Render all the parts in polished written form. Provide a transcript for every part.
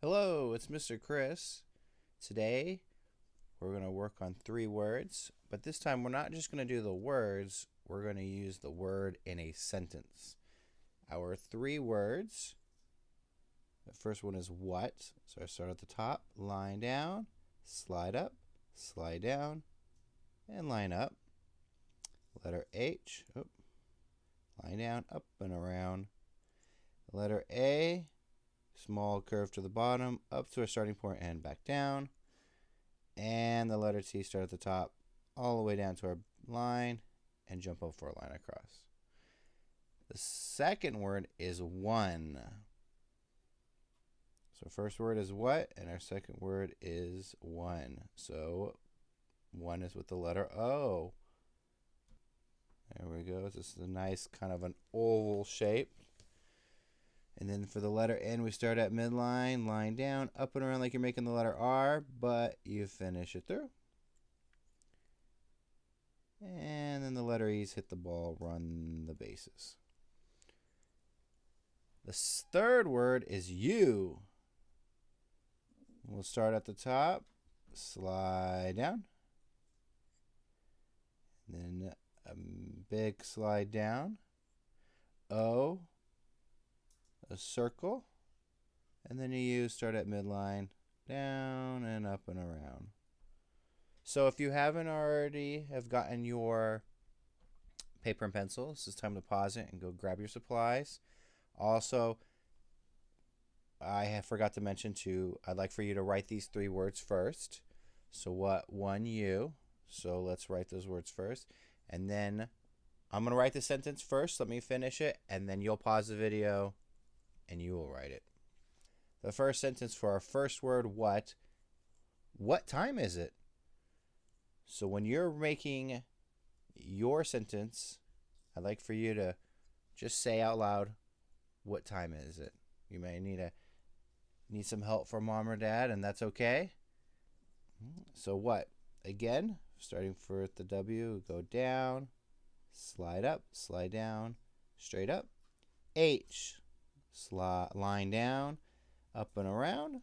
Hello, it's Mr. Chris. Today we're going to work on 3 words, but this time we're not just going to do the words, we're going to use the word in a sentence. Our 3 words, the first one is what, so I start at the top, line down, slide up, slide down, and line up. Letter H, line down, up and around. Letter A, small curve to the bottom, up to a starting point and back down. And the letter T, start at the top, all the way down to our line, and jump up for a line across. The second word is one. So first word is what, and our second word is one. So one is with the letter O. There we go. This is a nice kind of an oval shape. And then for the letter N, we start at midline, line down, up and around like you're making the letter R, but you finish it through. And then the letter E's hit the ball, run the bases. The third word is U. We'll start at the top, slide down, then a big slide down, O, a circle, and then you start at midline, down and up and around. So if you haven't already have gotten your paper and pencil, this is time to pause it and go grab your supplies. Also, I have forgot to mention too, I'd like for you to write these 3 words first. So what, one, you. So let's write those words first. And then I'm going to write the sentence first. Let me finish it. And then you'll pause the video and you will write it. The first sentence for our first word, what time is it? So when you're making your sentence, I'd like for you to just say out loud, what time is it? You may need some help from mom or dad, and that's okay. So what? Again, starting for the W, go down, slide up, slide down, straight up. H, line down, up and around.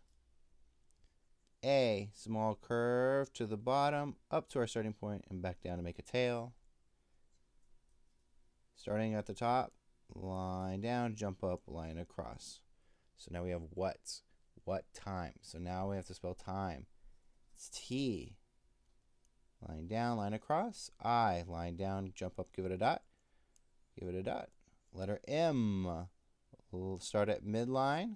A, small curve to the bottom, up to our starting point and back down to make a tail. Starting at the top, line down, jump up, line across. So now we have what time. So now we have to spell time. It's T, line down, line across. I, line down, jump up, give it a dot. Give it a dot. Letter M, we'll start at midline,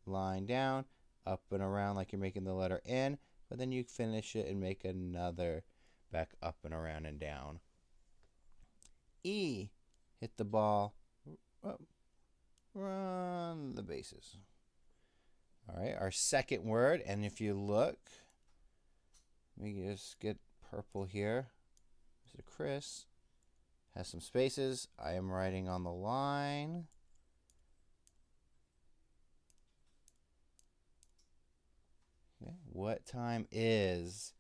line down, up and around like you're making the letter N, but then you finish it and make another back up and around and down. E, hit the ball, run the bases. All right, our second word, and if you look, let me just get purple here. Mr. Chris has some spaces. I am writing on the line. Okay. What time is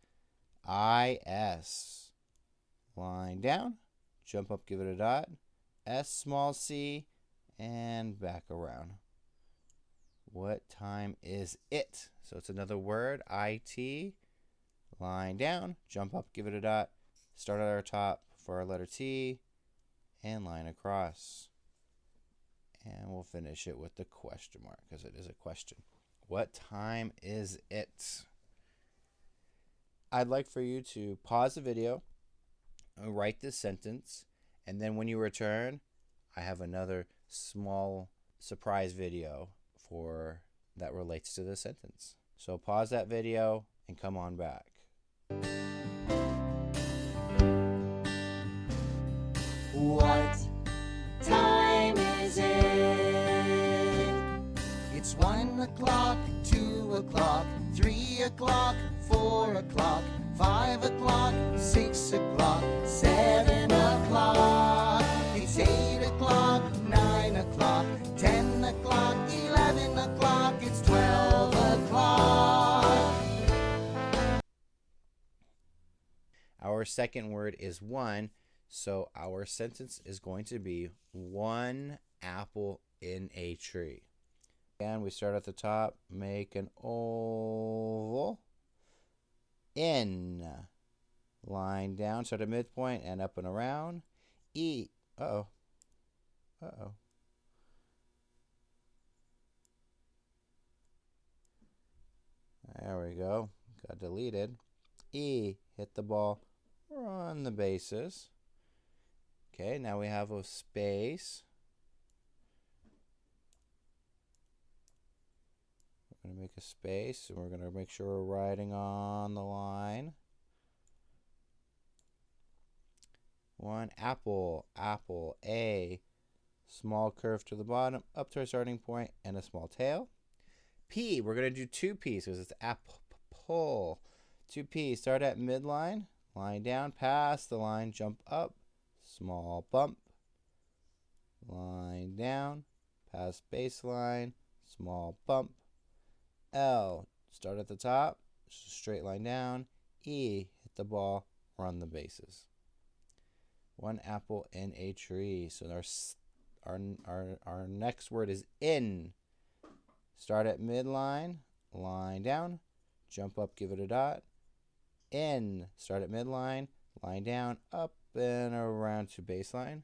IS? Line down, jump up, give it a dot. S, small c, and back around. What time is it? So it's another word, IT. Line down, jump up, give it a dot. Start at our top for our letter T, and line across. And we'll finish it with the question mark because it is a question. What time is it? I'd like for you to pause the video and write this sentence, and then when you return, I have another small surprise video for that relates to the sentence. So pause that video and come on back. What time is it? It's 1 o'clock, 2 o'clock, 3 o'clock, 4 o'clock, 5 o'clock, 6 o'clock, 7 o'clock. It's 8 o'clock, 9 o'clock, 10 o'clock, 11 o'clock, it's 12 o'clock. Our second word is one, so our sentence is going to be one apple in a tree. Again, we start at the top, make an oval. In. Line down, start at midpoint and up and around. E. Uh-oh. Uh-oh. There we go. Got deleted. E. Hit the ball. Run the bases. Okay, now we have a space. We're going to make a space, and we're going to make sure we're writing on the line. One apple, apple, A, small curve to the bottom, up to our starting point, and a small tail. P, we're going to do two P's because it's apple. Two P's, start at midline, line down, pass the line, jump up, small bump, line down, pass baseline, small bump. L, start at the top, straight line down. E, hit the ball, run the bases. One apple in a tree. So our next word is in. Start at midline, line down, jump up, give it a dot. In. Start at midline, line down, up and around to baseline.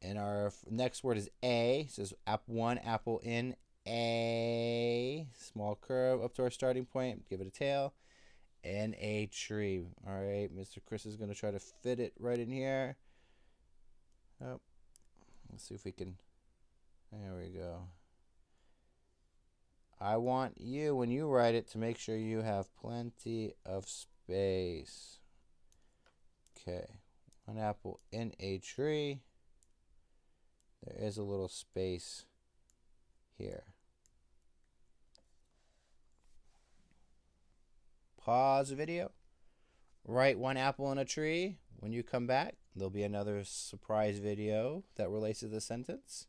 And our next word is A. It says one apple in a small curve up to our starting point. Give it a tail. And a tree. All right, Mr. Chris is going to try to fit it right in here. Oh, let's see if we can. There we go. I want you, when you write it, to make sure you have plenty of space. Okay, one apple in a tree. There is a little space here. Pause the video. Write one apple in a tree. When you come back, there'll be another surprise video that relates to the sentence.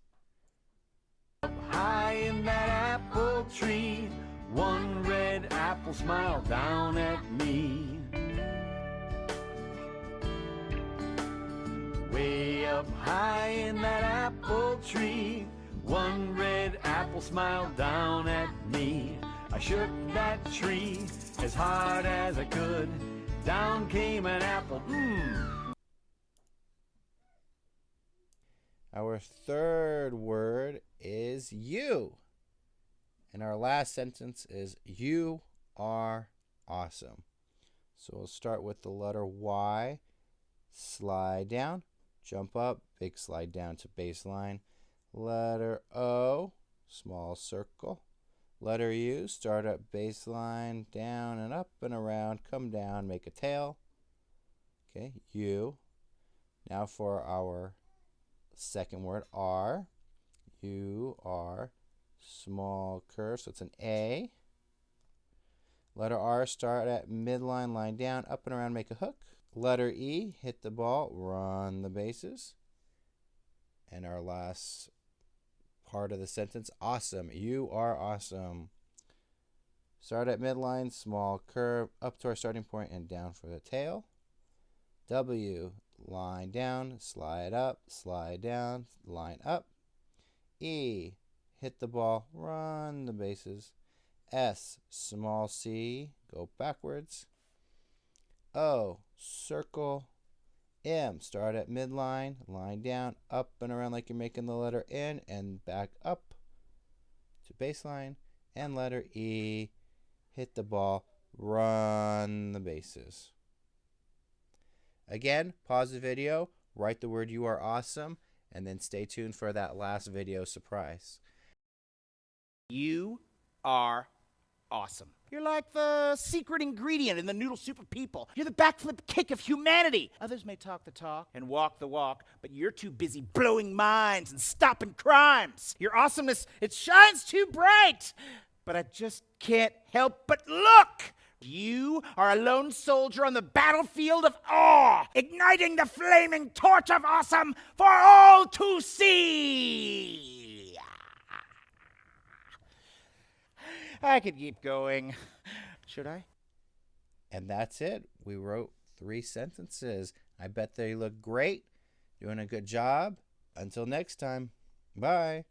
High in that apple tree, one red apple smiled down at me. Way up high in that apple tree, one red apple smiled down at me. I shook that tree as hard as I could. Down came an apple. Our third word is you. And our last sentence is you are awesome. So we'll start with the letter Y. Slide down, jump up, big slide down to baseline. Letter O, small circle. Letter U, start at baseline, down and up and around, come down, make a tail. Okay, U. Now for our second word, R. U, R, small curve, so it's an A. Letter R, start at midline, line down, up and around, make a hook. Letter E, hit the ball, run the bases. And our last part of the sentence, awesome. You are awesome. Start at midline, small curve, up to our starting point and down for the tail. W, line down, slide up, slide down, line up. E, hit the ball, run the bases. S, small c, go backwards. O, circle. M, start at midline, line down, up and around like you're making the letter N, and back up to baseline. And letter E, hit the ball, run the bases. Again, pause the video, write the word you are awesome, and then stay tuned for that last video surprise. You are awesome. You're like the secret ingredient in the noodle soup of people. You're the backflip kick of humanity. Others may talk the talk and walk the walk, but you're too busy blowing minds and stopping crimes. Your awesomeness, it shines too bright. But I just can't help but look. You are a lone soldier on the battlefield of awe, igniting the flaming torch of awesome for all to see. I could keep going. Should I? And that's it. We wrote 3 sentences. I bet they look great. Doing a good job. Until next time. Bye.